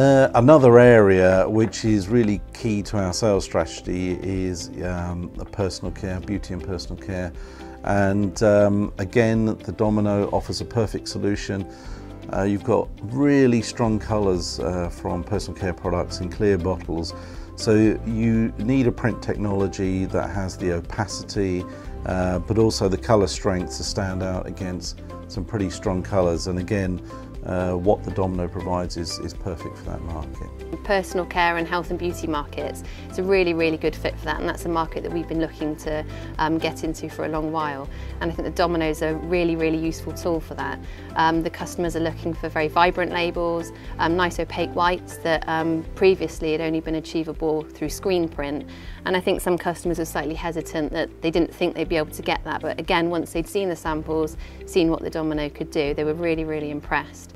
Another area which is really key to our sales strategy is personal care, beauty and personal care. And again, the Domino offers a perfect solution. You've got really strong colours from personal care products in clear bottles. So you need a print technology that has the opacity, but also the colour strength to stand out against some pretty strong colours. And again, what the Domino provides is perfect for that market. Personal care and health and beauty markets, it's a really good fit for that, and that's a market that we've been looking to get into for a long while, and I think the Domino's a really useful tool for that. The customers are looking for very vibrant labels, nice opaque whites that previously had only been achievable through screen print, and I think some customers were slightly hesitant that they didn't think they'd be able to get that, but again, once they'd seen the samples, seen what the Domino could do, they were really impressed.